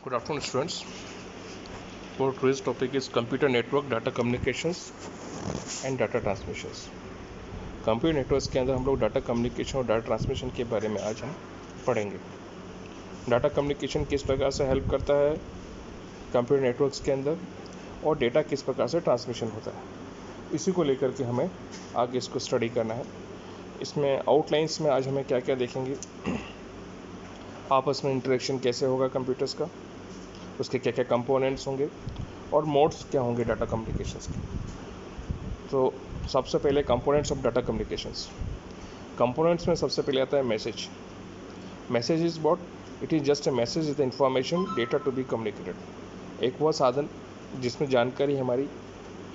Good afternoon, students. Our today's topic is computer network, data communications and data transmissions. Computer networks के अंदर हम लोग data communication और data transmission के बारे में आज हम पढ़ेंगे। डाटा कम्युनिकेशन किस प्रकार से हेल्प करता है कंप्यूटर नेटवर्क्स के अंदर और डेटा किस प्रकार से ट्रांसमिशन होता है, इसी को लेकर के हमें आगे इसको स्टडी करना है। इसमें आउटलाइंस में आज हमें क्या क्या देखेंगे, आपस में इंटरेक्शन कैसे होगा कंप्यूटर्स का, उसके क्या क्या कंपोनेंट्स होंगे और मोड्स क्या होंगे डाटा कम्युनिकेशंस के। तो सबसे पहले components of data communications. Components में सबसे पहले आता है message. Message is what? It is just a message is the information data to be communicated. एक वह साधन जिसमें जानकारी हमारी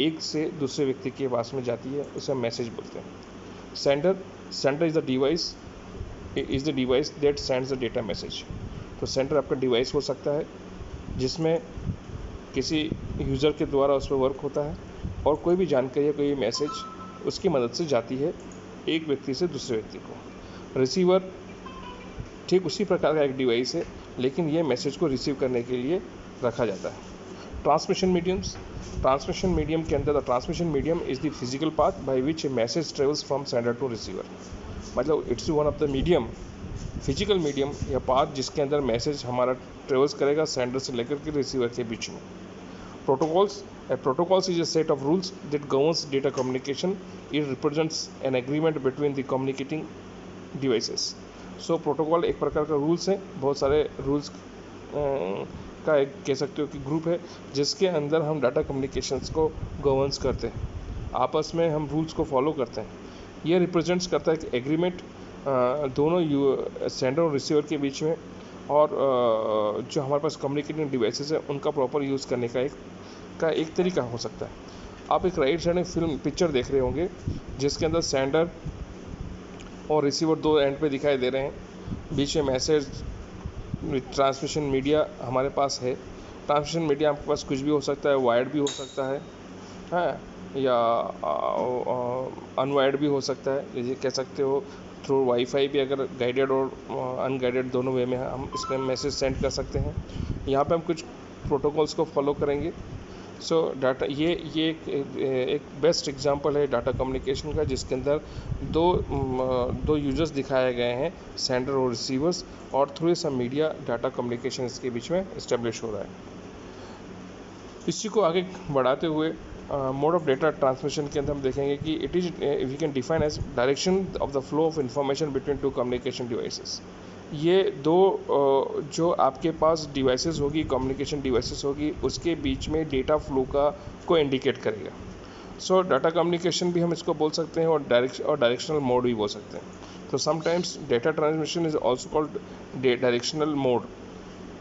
एक से दूसरे व्यक्ति के पास में जाती है, उसे मैसेज बोलते हैं। Sender is the device that sends the data message. तो सेंडर आपका डिवाइस हो सकता है जिसमें किसी यूज़र के द्वारा उस पर वर्क होता है और कोई भी जानकारी या कोई मैसेज उसकी मदद से जाती है एक व्यक्ति से दूसरे व्यक्ति को। रिसीवर ठीक उसी प्रकार का एक डिवाइस है, लेकिन ये मैसेज को रिसीव करने के लिए रखा जाता है। ट्रांसमिशन मीडियम के अंदर the transmission medium is the physical path by which a message travels from sender to receiver. मतलब it's one of the medium, physical medium या पाथ जिसके अंदर मैसेज हमारा ट्रेवल्स करेगा सेंडर से लेकर के रिसीवर के बीच में। Protocols is a set of rules that governs data communication. It represents an agreement between the communicating devices. So protocol एक प्रकार का रूल्स है, बहुत सारे रूल्स का एक कह सकते हो कि ग्रुप है जिसके अंदर हम डाटा कम्युनिकेशंस को गवर्न्स करते हैं, आपस में हम रूल्स को फॉलो करते हैं। ये रिप्रेजेंट्स करता है कि एग्रीमेंट दोनों सेंडर और रिसीवर के बीच में, और जो हमारे पास कम्युनिकेटिंग डिवाइसेस है उनका प्रॉपर यूज़ करने का एक तरीका हो सकता है। आप एक राइट साइड में पिक्चर देख रहे होंगे जिसके अंदर सेंडर और रिसीवर दो एंड पे दिखाई दे रहे हैं, बीच में मैसेज ट्रांसमिशन मीडिया हमारे पास है। ट्रांसमिशन मीडिया आपके पास कुछ भी हो सकता है, वायर्ड भी हो सकता है, हाँ, या अनवायर्ड भी हो सकता है। ये कह सकते हो थ्रू वाईफाई भी, अगर गाइडेड और अनगाइडेड दोनों वे में हम इसमें मैसेज सेंड कर सकते हैं। यहाँ पे हम कुछ प्रोटोकॉल्स को फॉलो करेंगे। सो डाटा ये एक बेस्ट एग्जांपल है डाटा कम्युनिकेशन का, जिसके अंदर दो यूजर्स दिखाए गए हैं, सेंडर और रिसीवर्स, और through some media data communication इसके बीच में इस्टेब्लिश हो रहा है। इसी को आगे बढ़ाते हुए मोड ऑफ डेटा ट्रांसमिशन के अंदर हम देखेंगे कि it is we can define as direction of the flow of information between two communication devices. ये दो जो आपके पास डिवाइसेस होगी, कम्युनिकेशन डिवाइसेस होगी, उसके बीच में डेटा फ्लो को इंडिकेट करेगा। सो डाटा कम्युनिकेशन भी हम इसको बोल सकते हैं और डायरेक्शनल मोड भी बोल सकते हैं। तो sometimes data transmission is also called directional mode.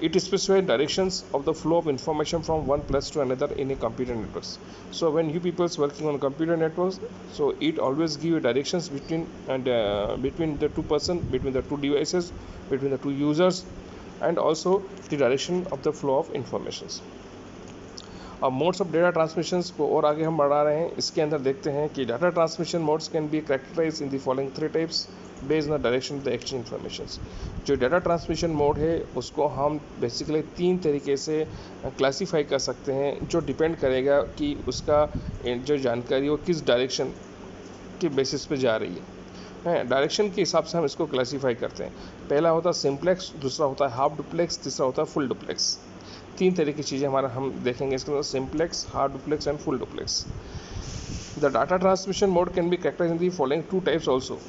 It specifies directions of the flow of information from one place to another in a computer networks. So when you people is working on computer networks, so it always give directions between the two person, between the two devices, between the two users, and also the direction of the flow of informations. अब modes of data transmissions को और आगे हम बढ़ा रहे हैं। इसके अंदर देखते हैं कि data transmission modes can be characterize in the following 3 types based on the direction of the exchange informations. जो डाटा ट्रांसमिशन मोड है उसको हम बेसिकली 3 तरीके से क्लासीफाई कर सकते हैं, जो डिपेंड करेगा कि उसका जो जानकारी वो किस डायरेक्शन के बेसिस पे जा रही है। डायरेक्शन के हिसाब से हम इसको क्लासीफाई करते हैं। पहला होता है सिंप्लेक्स, दूसरा होता है हाफ डुप्लेक्स, तीसरा होता है फुल डुप्लेक्स। 3 तरह की चीज़ें हमारा हम देखेंगे इसके अंदर, simplex, half duplex and full duplex. The data transmission mode can be characterized in the following 2 types also.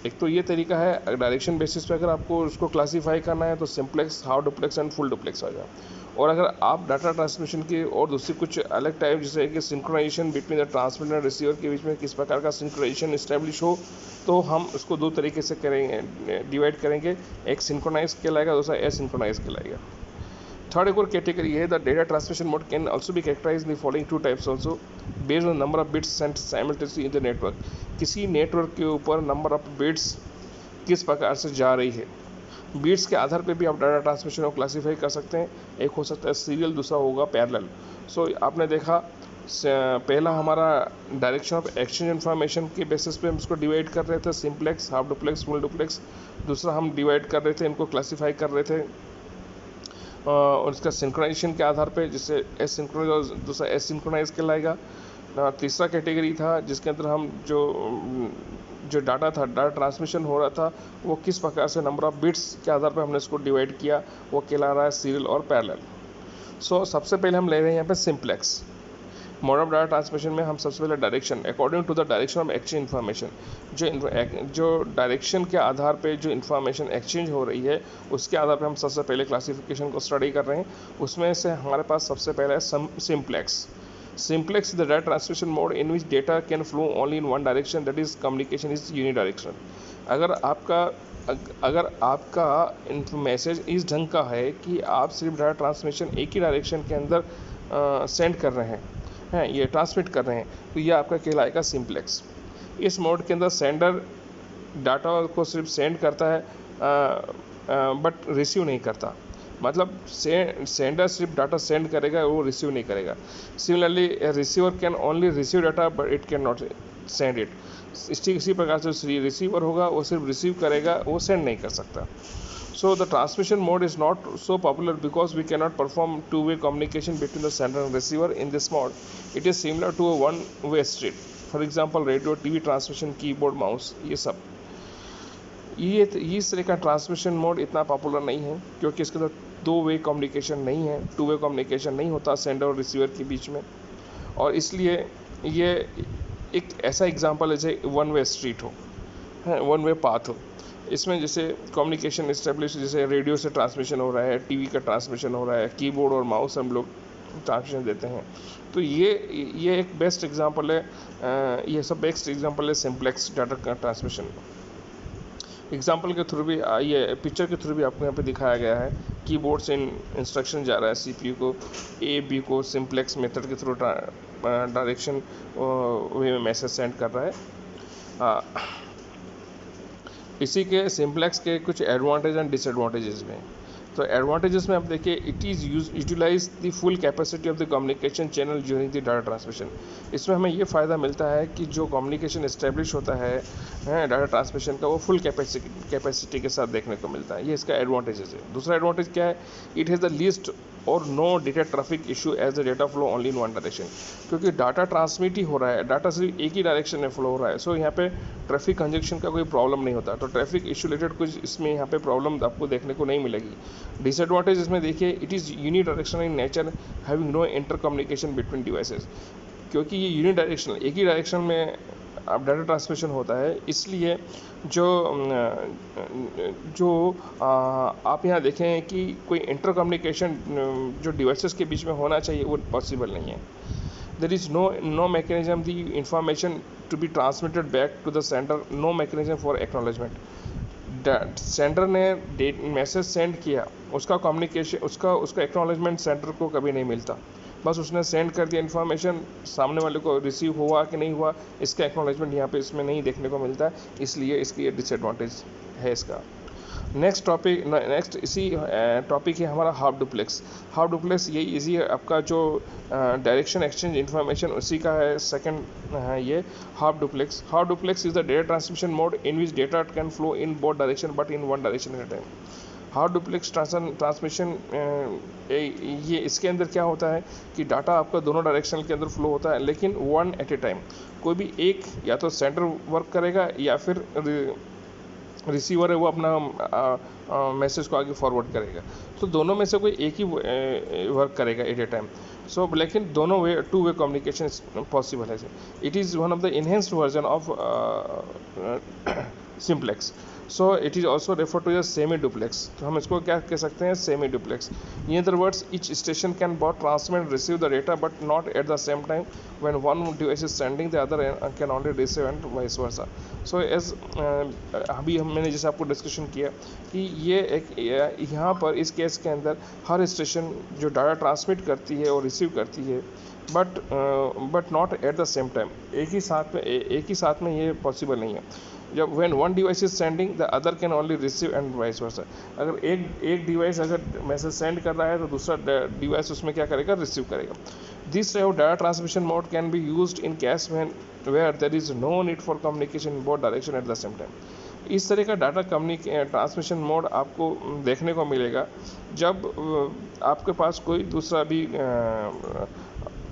एक तो ये तरीका है डायरेक्शन बेसिस पे अगर आपको उसको क्लासीफाई करना है तो simplex, half duplex and full duplex आ जाए। और अगर आप डाटा ट्रांसमिशन की और दूसरी कुछ अलग टाइप, जैसे कि सिंक्रोनाइजेशन बिटवीन द ट्रांसमीटर और रिसीवर के बीच में किस प्रकार का सिंक्रोनाइजेशन इस्टेब्लिश हो, तो हम उसको 2 तरीके से करेंगे, डिवाइड करेंगे। एक सिंक्रोनाइज कहलाएगा, दूसरा एसिंक्रोनाइज कहलाएगा। थर्ड एक और कैटेगरी है, the data transmission mode can also be characterized in the following 2 types also based on number of bits sent simultaneously in the network. किसी नेटवर्क के ऊपर नंबर ऑफ बिट्स किस प्रकार से जा रही है, बीट्स के आधार पे भी आप डाटा ट्रांसमिशन को क्लासीफाई कर सकते हैं। एक हो सकता है सीरियल, दूसरा होगा पैरेलल। सो आपने देखा पहला हमारा डायरेक्शन ऑफ एक्सचेंज इन्फॉर्मेशन के बेसिस पे हम इसको डिवाइड कर रहे थे, simplex, half duplex, full duplex. दूसरा हम डिवाइड कर रहे थे, इनको क्लासीफाई कर रहे थे और इसका सिंक्रोनाइजेशन के आधार पे, जिससे एस सिंक्रोनाइज और दूसरा एस सिंक्रोनाइज कहलाएगा। तीसरा कैटेगरी था जिसके अंदर हम जो डाटा था, डाटा ट्रांसमिशन हो रहा था, वो किस प्रकार से नंबर ऑफ बिट्स के आधार पर हमने इसको डिवाइड किया, वो कहला रहा है सीरियल और पैरेलल। सो सबसे पहले हम ले रहे हैं यहाँ पे simplex mode of data transmission में। हम सबसे पहले direction, according to the direction of exchange information, जो डायरेक्शन के आधार पे जो इन्फॉर्मेशन एक्सचेंज हो रही है उसके आधार पे हम सबसे पहले क्लासिफिकेशन को स्टडी कर रहे हैं। उसमें से हमारे पास सबसे पहले है simplex. Simplex is the data transmission mode in which data can flow only in one direction, that is communication is unidirectional। अगर आपका मैसेज इस ढंग का है कि आप सिर्फ डाटा ट्रांसमिशन एक ही डायरेक्शन के अंदर सेंड कर रहे हैं, ये ट्रांसमिट कर रहे हैं, तो ये आपका कहलाएगा सिंप्लेक्स। इस मोड के अंदर सेंडर डाटा को सिर्फ सेंड करता है बट रिसीव नहीं करता, मतलब सेंडर सिर्फ डाटा सेंड करेगा, वो रिसीव नहीं करेगा। Similarly receiver can only receive data but it can not send it. इसी प्रकार से रिसीवर होगा वो सिर्फ रिसीव करेगा, वो सेंड नहीं कर सकता। So the transmission mode is not so popular because we can not perform two way communication between the sender and receiver in this mode. It is similar to a one way street, for example radio, TV transmission, keyboard, mouse, ये सब। ये इस तरह का transmission mode इतना popular नहीं है क्योंकि इसके अंदर दो वे कम्युनिकेशन नहीं है, टू वे कम्युनिकेशन नहीं होता सेंडर और रिसीवर के बीच में, और इसलिए ये एक ऐसा एग्जांपल है जैसे वन वे स्ट्रीट हो, वन वे पाथ हो। इसमें जैसे कम्युनिकेशन इस्टेब्लिश, जैसे रेडियो से ट्रांसमिशन हो रहा है, टीवी का ट्रांसमिशन हो रहा है, कीबोर्ड और माउस हम लोग ट्रांसमिशन देते हैं, तो ये एक बेस्ट एग्जांपल है, ये सब बेस्ट एग्जांपल है सिंप्लेक्स डाटा का ट्रांसमिशन। एग्जाम्पल के थ्रू भी, ये पिक्चर के थ्रू भी आपको यहाँ पे दिखाया गया है, कीबोर्ड से इंस्ट्रक्शन जा रहा है सीपीयू को, ए बी को सिंप्लेक्स मेथड के थ्रू डायरेक्शन वे में मैसेज सेंड कर रहा है। इसी के सिंप्लेक्स के कुछ एडवांटेज एंड डिसएडवांटेजेस में। तो एडवांटेजेस में आप देखिए, it is utilize the full capacity of the communication channel during the data transmission. इसमें हमें ये फ़ायदा मिलता है कि जो कम्युनिकेशन इस्टेब्लिश होता है डाटा ट्रांसमिशन का, वो फुल कैपेसिटी के साथ देखने को मिलता है। ये इसका एडवांटेजेस है। दूसरा एडवांटेज क्या है, इट हैज़ द लीस्ट और no data traffic issue as the data flow only in one direction, क्योंकि डाटा ट्रांसमिट ही हो रहा है, डाटा सिर्फ एक ही डायरेक्शन में फ्लो हो रहा है। सो यहाँ पे ट्रैफिक कंजक्शन का कोई प्रॉब्लम नहीं होता, तो ट्रैफिक इशू रिलेटेड कुछ इसमें यहाँ पे प्रॉब्लम आपको देखने को नहीं मिलेगी। डिसएडवांटेज इसमें देखिए, it is unidirectional in nature, having no inter communication between devices, क्योंकि ये यूनिडायरेक्शनल एक ही डायरेक्शन में अब डाटा ट्रांसमिशन होता है, इसलिए आप यहाँ देखें कि कोई इंटर कम्युनिकेशन जो डिवाइसेस के बीच में होना चाहिए वो पॉसिबल नहीं है। There is no mechanism the information to be transmitted back to the sender, no mechanism for acknowledgement. Sender ने मैसेज सेंड किया, उसका कम्युनिकेशन उसका एक्नॉलेजमेंट सेंडर को कभी नहीं मिलता, बस उसने सेंड कर दिया इन्फॉर्मेशन, सामने वाले को रिसीव हुआ कि नहीं हुआ इसका एक्नॉलेजमेंट यहाँ पे इसमें नहीं देखने को मिलता है, इसलिए इसकी ये डिसएडवांटेज है इसका। नेक्स्ट इसी टॉपिक है हमारा हाफ डुप्लेक्स। हाफ डुप्लेक्स ये इजी है, आपका जो डायरेक्शन एक्सचेंज इन्फॉर्मेशन उसी का है सेकंड है ये half duplex. Half duplex is the data transmission mode in which data can flow in both direction but in one direction eight a time. Half duplex transmission ये इसके अंदर क्या होता है कि डाटा आपका दोनों डायरेक्शन के अंदर फ्लो होता है, लेकिन वन एट ए टाइम। कोई भी एक या तो सेंडर वर्क करेगा या फिर रिसीवर है वो अपना मैसेज को आगे फॉरवर्ड करेगा, तो दोनों में से कोई एक ही वर्क करेगा एट ए टाइम। सो लेकिन दोनों टू वे कम्युनिकेशन पॉसिबल है। It is one of the enhanced version of simplex. So it is also refer to as semi duplex. तो हम इसको क्या कह सकते हैं, semi duplex. In other words, each station can both transmit receive the data but not at the same time. When one device is sending the other can only receive and vice versa. So as अभी मैंने जैसे आपको discussion किया कि ये एक यहाँ पर इस केस के अंदर हर स्टेशन जो डाटा ट्रांसमिट करती है और रिसीव करती है but not at the same time, एक ही साथ में ये पॉसिबल नहीं है। जब when one device is sending the other can only receive and vice वर्सा। अगर एक डिवाइस अगर मैसेज सेंड कर रहा है तो दूसरा डिवाइस उसमें क्या करेगा, रिसीव करेगा। This type of data transmission mode can be used in case where there is no need for communication in both direction at the same time. इस तरह का डाटा ट्रांसमिशन मोड आपको देखने को मिलेगा जब आपके पास कोई दूसरा भी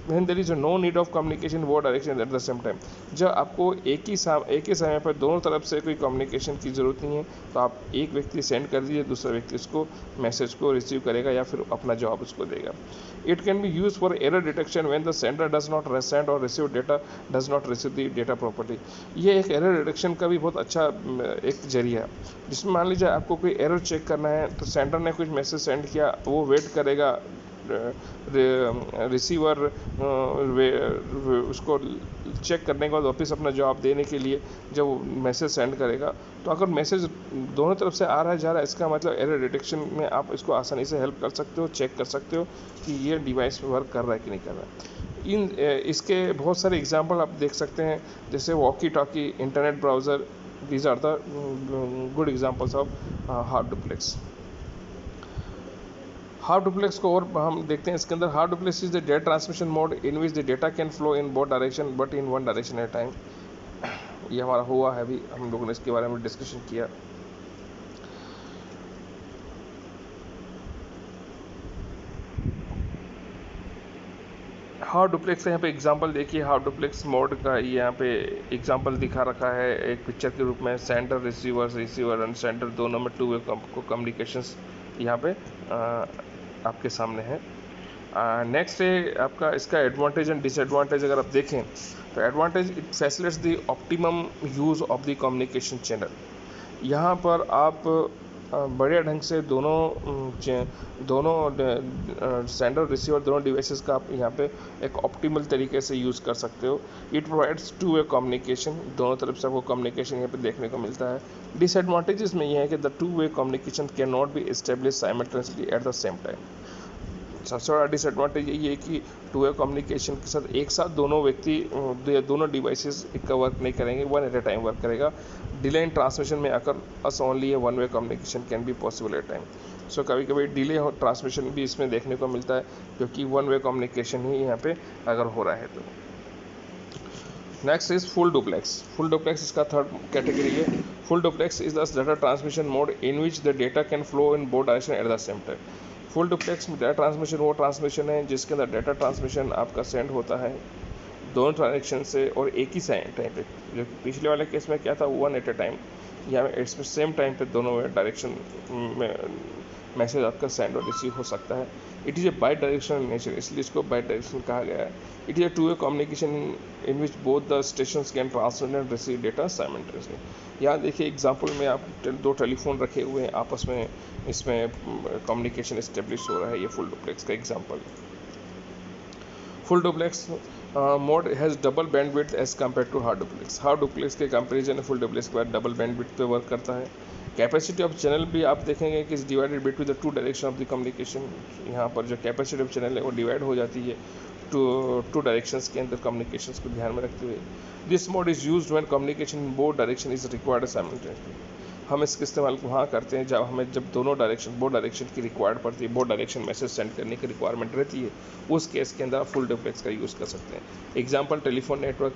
when there is no need of communication both direction at the same time। जब आपको एक ही समय पर दोनों तरफ से कोई कम्युनिकेशन की ज़रूरत नहीं है तो आप एक व्यक्ति सेंड कर दीजिए, दूसरा व्यक्ति उसको मैसेज को रिसीव करेगा या फिर अपना जवाब उसको देगा। It can be use for error detection when the sender does not send और receive data does not receive the data property. ये एक एरर डिटेक्शन का भी बहुत अच्छा एक जरिया है, जिसमें मान लीजिए आपको कोई एरर चेक करना है तो सेंडर ने कुछ मैसेज सेंड किया, वो वेट करेगा रिसीवर उसको चेक करने के बाद वापस अपना जवाब देने के लिए जब मैसेज सेंड करेगा। तो अगर मैसेज दोनों तरफ से आ रहा है जा रहा है, इसका मतलब एरर डिटेक्शन में आप इसको आसानी से हेल्प कर सकते हो, चेक कर सकते हो कि ये डिवाइस वर्क कर रहा है कि नहीं कर रहा है। इसके बहुत सारे एग्जांपल आप देख सकते हैं, जैसे walkie talkie, internet browser, these are the good examples of hard duplex. Hard duplex को और हम देखते हैं इसके अंदर। Hard duplex is the data transmission mode in which the data can flow in both direction but in one direction at time. ये हमारा हुआ है, अभी हम लोगों ने इसके बारे में डिस्कशन किया। हार्ड डुप्लेक्स यहाँ पे एग्जांपल देखिए, हार्ड डुप्लेक्स मोड का ये यहाँ पे एग्जांपल दिखा रखा है एक पिक्चर के रूप में। सेंडर रिसीवर एंड सेंडर दोनों में टू वे कम्युनिकेशंस यहाँ पे आपके सामने है। नेक्स्ट है आपका इसका एडवांटेज एंड डिसएडवांटेज। अगर आप देखें तो advantage, it facilitates the optimum use of the communication channel. यहाँ पर आप बढ़िया ढंग से दोनों सेंडर रिसीवर दोनों डिवाइसेस का आप यहाँ पे एक ऑप्टिमल तरीके से यूज़ कर सकते हो। It provides to way communication, दोनों तरफ से आपको कम्युनिकेशन यहाँ पे देखने को मिलता है। डिसएडवांटेजेस में यह है कि the two way communication can not be establish simultaneously eight the same time. सबसे बड़ा डिसएडवांटेज यही है कि टू वे कम्युनिकेशन के साथ एक साथ दोनों डिवाइसेस का वर्क नहीं करेंगे, one at a time work करेगा। डिले इन ट्रांसमिशन में अगर us only a one way communication can be possible at time. So कभी कभी डिले ट्रांसमिशन भी इसमें देखने को मिलता है, क्योंकि वन वे कम्युनिकेशन ही यहाँ पे अगर हो रहा है तो। Next is full duplex. Full duplex इसका थर्ड कैटेगरी है। Full duplex is the data transmission mode in which the data can flow in both direction at the same time. Full duplex में डाटा ट्रांसमिशन वो transmission है जिसके अंदर data transmission आपका send होता है दोनों डायरेक्शन से और एक ही टाइम पे। जो पिछले वाले केस में क्या था, वन एट ए टाइम, यहाँ इसमें सेम टाइम पे दोनों डायरेक्शन में मैसेज आपका सेंड और रिसीव हो सकता है। It is a by directional nature, इसलिए इसको बाई डायरेक्शन कहा गया है। It is a to way communication in which both the stations can transmit and receive data simultaneously. यहाँ देखिए एग्जांपल में आप दो टेलीफोन रखे हुए हैं, आपस में इसमें कम्युनिकेशन इस्टेब्लिश हो रहा है। ये फुल डुप्लेक्स का example. Full duplex mode has double bandwidth as compare to hard duplex. Hard duplex के कंपेरिजन फुल डुप्लेक्स के बाद डबल बैंडविड्थ पे वर्क करता है। कैपेसिटी ऑफ चैनल भी आप देखेंगे कि is divided between the two direction of the communication. यहाँ पर जो कैपेसिटी ऑफ चैनल है वो डिवाइड हो जाती है टू डायरेक्शंस के अंदर कम्युनिकेशंस को ध्यान में रखते हुए। This mode is used when communication in both direction is required simultaneously. हम इसका इस्तेमाल वहाँ करते हैं जब दोनों डायरेक्शन की रिक्वायर्ड पड़ती है, बोथ डायरेक्शन मैसेज सेंड करने की रिक्वायरमेंट रहती है, उस केस के अंदर आप फुल डुप्लेक्स का यूज़ कर सकते हैं। Example, telephone network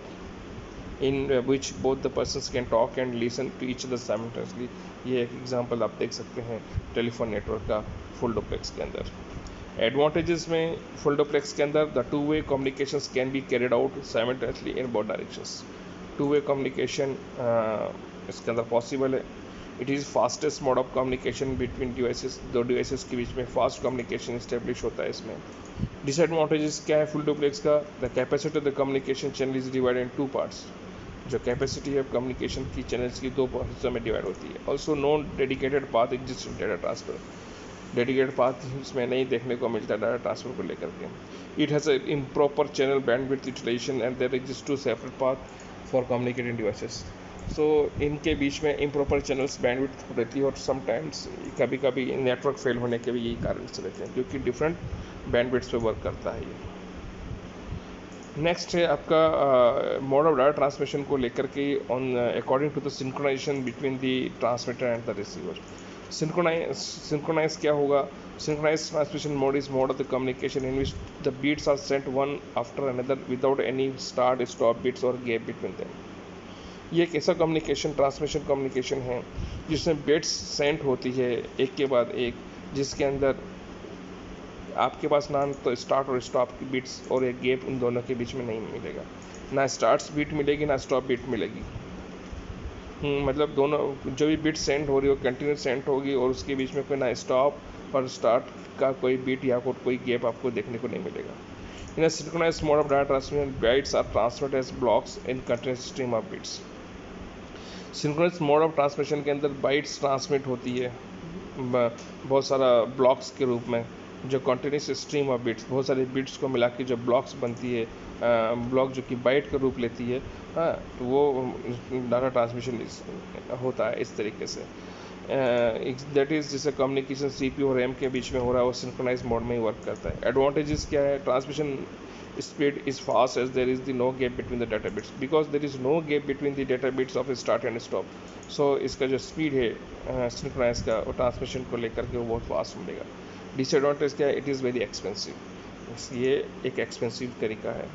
in which both the persons can talk and listen to each other simultaneously। ये एक एग्जांपल आप देख सकते हैं टेलीफोन नेटवर्क का फुल डुप्लेक्स के अंदर। एडवांटेजेस में फुल डुप्लेक्स के अंदर the two way communications can be carried out simultaneously in both directions. To way communication इसके अंदर पॉसिबल है। It is fastest mode of communication between devices, दो डिवाइसेस के बीच में फास्ट कम्युनिकेशन इस्टेब्लिश होता है इसमें। डिसएडवांटेजेस क्या है फुल डुप्लेक्स का? The capacity of the communication channel is divided in two parts. जो कैपेसिटी है कम्युनिकेशन की चैनल्स की दो हिस्सों में डिवाइड होती है। Also non dedicated path exist in data transfer. Dedicated path इसमें नहीं देखने को मिलता डाटा ट्रांसफर को लेकर के। It has improper channel bandwidth utilisation and there exist two separate path for communicating devices. So इनके बीच में इम्प्रॉपर चैनल्स बैंडविड्थ रहती है और समटाइम्स कभी कभी नेटवर्क फेल होने के भी यही कारण से रहते हैं, क्योंकि डिफरेंट बैंडविड्थ पे वर्क करता है ये। नेक्स्ट है आपका मोड ऑफ डाटा ट्रांसमिशन को लेकर के on according to the synchronization between the transmitter and the receiver. Synchronize क्या होगा? Synchronize transmission mode is mode of the communication in which the bits are sent one after another without any start stop bits और gap between them. ये एक ऐसा communication transmission communication है जिसमें bits send होती है एक के बाद एक, जिसके अंदर आपके पास ना तो स्टार्ट और स्टॉप की बिट्स और एक गैप इन दोनों के बीच में नहीं मिलेगा, ना स्टार्ट बीट मिलेगी ना स्टॉप बीट मिलेगी। मतलब दोनों जो भी बिट सेंड हो रही हो कंटिन्यूस सेंड होगी और उसके बीच में कोई ना स्टॉप और स्टार्ट का कोई बिट या कोई गैप आपको देखने को नहीं मिलेगा। In a synchronised mode of data transmission, bytes are transferred as blocks in continuous stream of bits. Synchronised mode of transmission के अंदर बाइट्स ट्रांसमिट होती है बहुत सारा ब्लॉक्स के रूप में, जो कंटिन्यूस स्ट्रीम ऑफ बिट्स, बहुत सारे बिट्स को मिला के जो ब्लॉक्स बनती है, ब्लॉक जो कि बाइट का रूप लेती है, हाँ, तो वो डाटा ट्रांसमिशन होता है इस तरीके से। दैट इज़ जिससे कम्युनिकेशन सीपीयू और रैम के बीच में हो रहा है वो सिंक्रोनाइज मोड में ही वर्क करता है। एडवांटेजेस क्या है? Transmission speed is fast as there is the no gap between the data bits, because there is no gap between the data bits of start and stop, so इसका जो speed है synchronise का और transmission को लेकर के वो बहुत फास्ट मिलेगा। डिसएडवांटेज क्या है? इट इज़ वेरी एक्सपेंसिव, ये एक एक्सपेंसिव तरीका है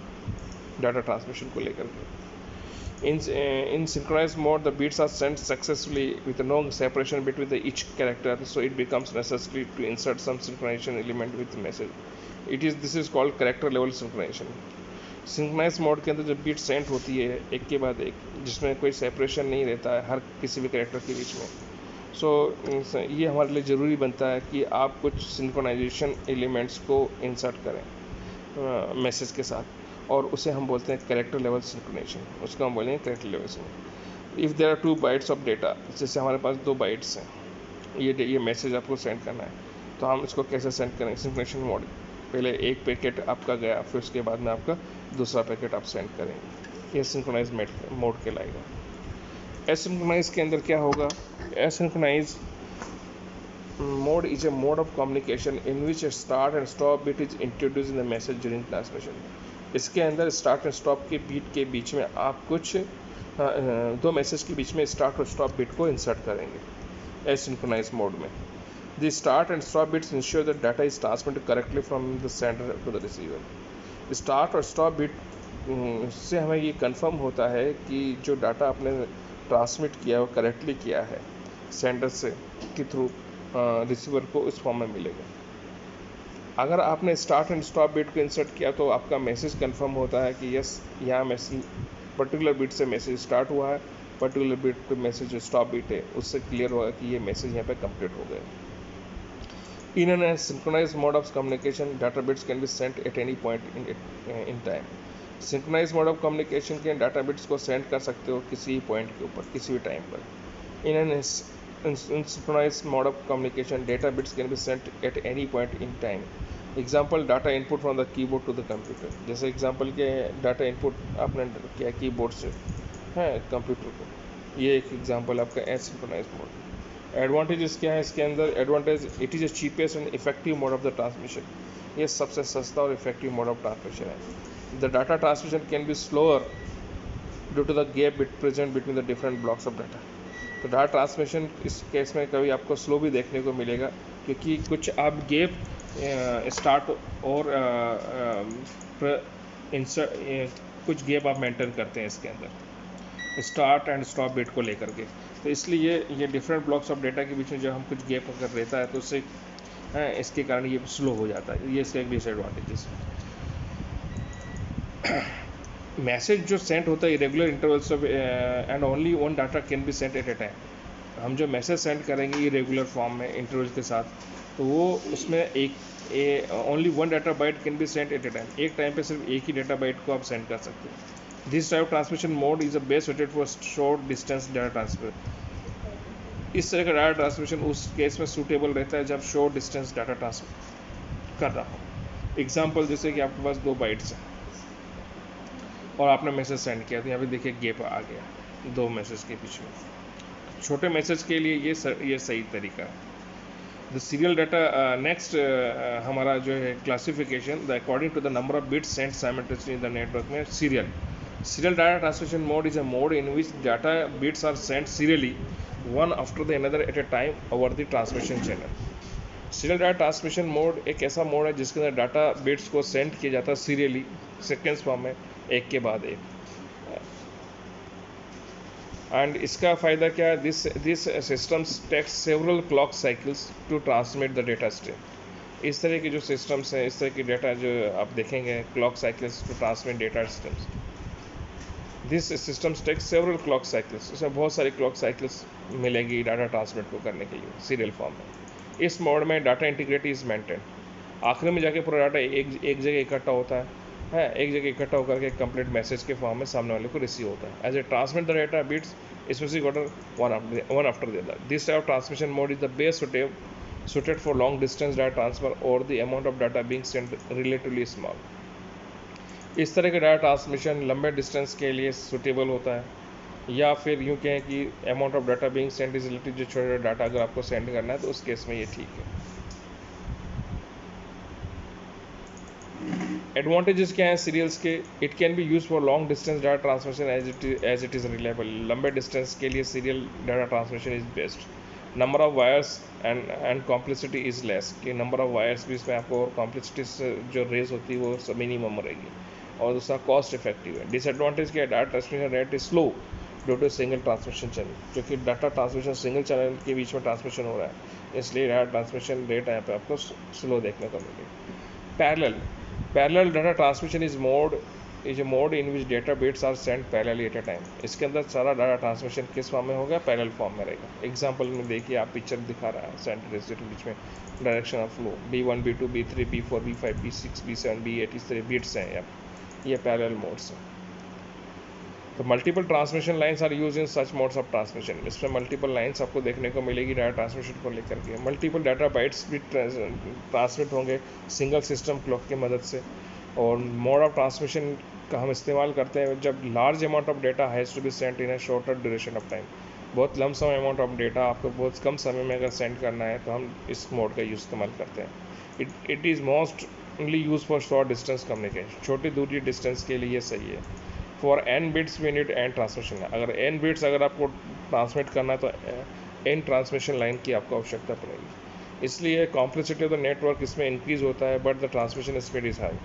डाटा ट्रांसमिशन को लेकर के। In synchronized mode, the bits are sent successfully with no separation between the each character, so it becomes necessary to insert some synchronization element with the message. This is called character level synchronization. Synchronize mode के अंदर जब beat send होती है एक के बाद एक, जिसमें कोई सेपरेशन नहीं रहता है हर किसी भी कैरेक्टर के बीच में, सो ये हमारे लिए ज़रूरी बनता है कि आप कुछ सिंक्रोनाइजेशन एलिमेंट्स को इंसर्ट करें मैसेज के साथ, और उसे हम बोलते हैं कैरेक्टर लेवल सिंक्रोनाइजेशन, उसको हम बोलेंगे character level synchronization. If there are 2 bytes of data, जैसे हमारे पास 2 बाइट्स हैं, ये मैसेज आपको सेंड करना है, तो हम इसको कैसे सेंड करेंगे? सिंक्रोनाइजेशन मोड, पहले एक पैकेट आपका गया, फिर उसके बाद में आपका दूसरा पैकेट आप सेंड करेंगे, ये सिंक्रोनाइज मोड कहलाएगा। एसिंक्रोनाइज के अंदर क्या होगा? एसिंक्रोनाइज mode is a mode of communication in which a start and stop bit is introduced in the message during transmission. इसके अंदर स्टार्ट एंड स्टॉप के बीट के बीच में आप कुछ दो मैसेज के बीच में स्टार्ट और स्टॉप बिट को इंसर्ट करेंगे एसिंक्रोनाइज मोड में। The start and stop bits ensure that data is transmitted correctly from the sender to the receiver. Start और स्टॉप बिट से हमें ये कंफर्म होता है कि जो डाटा आपने ट्रांसमिट किया है वो करेक्टली किया है सेंडर से के थ्रू रिसीवर को उस फॉर्म में मिलेगा। अगर आपने स्टार्ट एंड स्टॉप बिट को इंसर्ट किया तो आपका मैसेज कंफर्म होता है कि यस, यहाँ मैसेज पर्टिकुलर बिट से मैसेज स्टार्ट हुआ है, पर्टिकुलर बिट पे मैसेज जो स्टॉप बिट है उससे क्लियर होगा कि ये मैसेज यहाँ पे कंप्लीट हो गया। In an synchronize mode of communication, data bits can be sent at any point in time. Synchronize mode of communication के डाटा बिट्स को सेंड कर सकते हो किसी पॉइंट के ऊपर, किसी भी टाइम पर। In an in synchronized mode of communication, data bits can be sent at any point in time. Example, data input from the keyboard to the computer. जैसे एग्जाम्पल के डाटा इनपुट आपने किया keyboard से है computer को, ये एक example आपका एसिंक्रोनाइज मोड। एडवांटेजेस क्या है इसके अंदर? Advantage, it is a cheapest and effective mode of the transmission, ये सबसे सस्ता और इफेक्टिव मोड ऑफ ट्रांसमिशन है। The data transmission can be slower due to the gap present between the different blocks of data. तो data transmission इस case में कभी आपको स्लो भी देखने को मिलेगा, क्योंकि कुछ आप गैप स्टार्ट और कुछ गैप आप मेंटेन करते हैं इसके अंदर स्टार्ट एंड स्टॉप बिट को लेकर के। तो इसलिए ये डिफरेंट ब्लॉक्स ऑफ डेटा के बीच में जब हम कुछ गैप अगर रहता है तो उससे इसके कारण ये स्लो हो जाता है, ये इसका एक डिसएडवांटेज है। मैसेज जो सेंड होता है irregular intervals of and only one data can be sent at a time. हम जो मैसेज सेंड करेंगे इरेगुलर फॉर्म में इंटरवल के साथ, तो वो उसमें only one data byte can be sent at a time, एक टाइम पे सिर्फ एक ही डाटा बाइट को आप सेंड कर सकते हैं। This type transmission mode is a best suited for short distance data transfer. इस तरह का डाटा ट्रांसमिशन उस केस में सूटेबल रहता है जब शॉर्ट डिस्टेंस डाटा ट्रांसफर कर रहा हो। एग्जाम्पल, जैसे कि आपके पास 2 बाइट्स हैं और आपने मैसेज सेंड किया, तो यहाँ पे देखिए गैप आ गया 2 मैसेज के बीच में। छोटे मैसेज के लिए ये सही तरीका है। द सीरियल डाटा नेक्स्ट हमारा जो है classification, the according to the number of bits sent simultaneously in the network में serial data transmission mode is a mode in which data bits are sent serially one after the another at a time over the transmission channel. Serial data transmission mode एक ऐसा mode है जिसके अंदर data bits को send किया जाता है serially, sequence form में, एक के बाद एक। एंड इसका फ़ायदा क्या है, this systems takes several clock cycles to transmit the data stream. इस तरह के जो सिस्टम्स हैं, इस तरह की डेटा जो आप देखेंगे, clock cycles to transmit data systems, this systems take several clock cycles, उसमें बहुत सारी क्लॉक साइकिल्स मिलेगी डाटा ट्रांसमिट को करने के लिए सीरियल फॉर्म में। इस मोड में डाटा इंटीग्रिटी इज मेंटेन, आखिर में जाके पूरा डाटा एक जगह इकट्ठा होता है, एक जगह इकट्ठा होकर के कंप्लीट मैसेज के फॉर्म में सामने वाले को रिसीव होता है। As a transmit the data bits specific order one after the other. This type of transmission mode is the best suited for long distance data transfer or the amount of data being sent relatively small। इस तरह का data transmission लंबे distance के लिए suitable होता है, या फिर यूँ कहें कि amount of data being send is relative, जो छोटा डाटा अगर आपको सेंड करना है तो उस केस में ये ठीक है। एडवांटेजेस क्या हैं सीरियल्स के, it can be use for long distance data transmission as it is reliable. लंबे डिस्टेंस के लिए serial data transmission is best. Number of wires and complexity is less, कि नंबर ऑफ वायर्स भी इसमें आपको, और कॉम्प्लेक्सिटी जो रेस होती है वो मिनिमम रहेगी। और दूसरा कॉस्ट इफेक्टिव है। डिसएडवांटेज क्या है, data transmission rate is slow due to single transmission channel, क्योंकि डाटा ट्रांसमिशन सिंगल चैनल के बीच में ट्रांसमिशन हो रहा है, इसलिए डाटा ट्रांसमिशन रेट यहाँ पे आपको स्लो देखने को मिलेगी। Parallel data transmission is a mode in which data bits are send parallelly at a time. इसके अंदर सारा डाटा ट्रांसमिशन किस फॉर्म में होगा, पैरेलल फॉर्म में रहेगा। एग्जांपल में देखिए, आप पिक्चर दिखा रहा है, सेंटर के बीच में direction of flow B1 B2 B3 B4 B5 B6 B7 B8, इस तरह बिट्स हैं ये पैरेलल मोड्स हैं। तो multiple transmission lines are use in such modes of transmission. इसमें मल्टीपल लाइन्स आपको देखने को मिलेगी डाटा ट्रांसमिशन को लेकर के। मल्टीपल डाटा बाइट्स भी ट्रांसमिट होंगे सिंगल सिस्टम क्लॉक की मदद से। और मोड ऑफ ट्रांसमिशन का हम इस्तेमाल करते हैं जब large amount of data has to be sent in a shorter duration of time. बहुत लमसम अमाउंट ऑफ डेटा आपको बहुत कम समय में अगर सेंड करना है तो हम इस मोड का यूज़ इस्तेमाल करते हैं। It is mostly use for short distance communication, छोटी दूरी डिस्टेंस के लिए सही है। For n bits we need n transmission line, अगर n बिट्स अगर आपको ट्रांसमिट करना है तो n ट्रांसमिशन लाइन की आपको आवश्यकता पड़ेगी। इसलिए कॉम्प्लेक्सिटी ऑफ द नेटवर्क इसमें इंक्रीज होता है, but the transmission speed is high.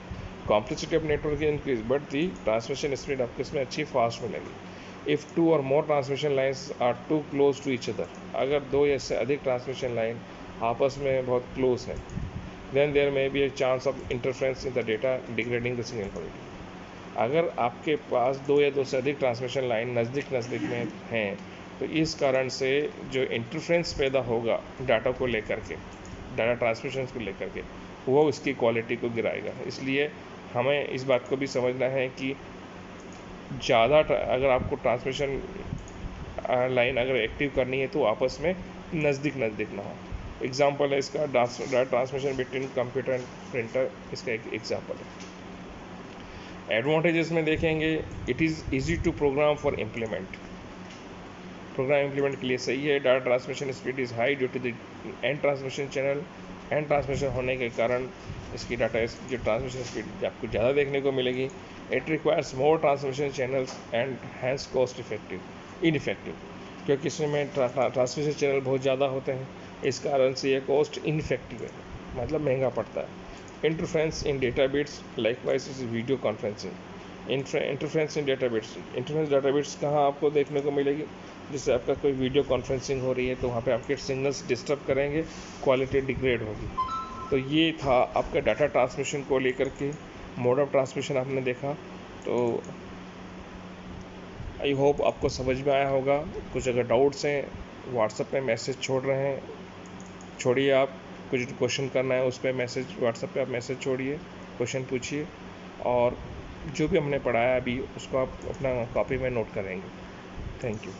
Complexity of network increase but the transmission speed आपको इसमें अच्छी फास्ट मिलेगी। If two or more transmission lines are too close to each other, अगर दो या इससे अधिक ट्रांसमिशन लाइन आपस में बहुत क्लोज हैं, then there may be a chance of interference in the data degrading the signal quality. अगर आपके पास दो या दो से अधिक ट्रांसमिशन लाइन नज़दीक में हैं तो इस कारण से जो इंटरफ्रेंस पैदा होगा डाटा को लेकर के, डाटा ट्रांसमिशन को लेकर के, वो उसकी क्वालिटी को गिराएगा। इसलिए हमें इस बात को भी समझना है कि ज़्यादा अगर आपको ट्रांसमिशन लाइन अगर एक्टिव करनी है तो आपस में नज़दीक ना हो। एग्जांपल है इसका data transmission between computer and printer, इसका एक एग्जांपल है। एडवांटेजेस में देखेंगे, it is easy to program for implement, program implement के लिए सही है। Data transmission speed is high due to the and transmission channel, and transmission होने के कारण इसकी डाटा जो ट्रांसमिशन स्पीड आपको ज़्यादा देखने को मिलेगी। It requires more transmission channels and hence cost ineffective, क्योंकि इसमें ट्रांसमिशन चैनल बहुत ज़्यादा होते हैं, इस कारण से ये कॉस्ट इनइफेक्टिव है, मतलब महंगा पड़ता है। Interference in data bits likewise is video conferencing. Interference in data bits कहाँ आपको देखने को मिलेगी, जैसे आपका कोई वीडियो कॉन्फ्रेंसिंग हो रही है तो वहाँ पे आपके सिग्नल्स डिस्टर्ब करेंगे, क्वालिटी डिग्रेड होगी। तो ये था आपका डाटा ट्रांसमिशन को लेकर के मोड ऑफ ट्रांसमिशन आपने देखा। तो आई होप आपको समझ में आया होगा। कुछ अगर डाउट्स हैं व्हाट्सएप पे मैसेज छोड़ रहे हैं, छोड़िए। आप कुछ क्वेश्चन करना है उस पर मैसेज, व्हाट्सएप पे आप मैसेज छोड़िए, क्वेश्चन पूछिए, और जो भी हमने पढ़ाया अभी उसको आप अपना कॉपी में नोट करेंगे। Thank you.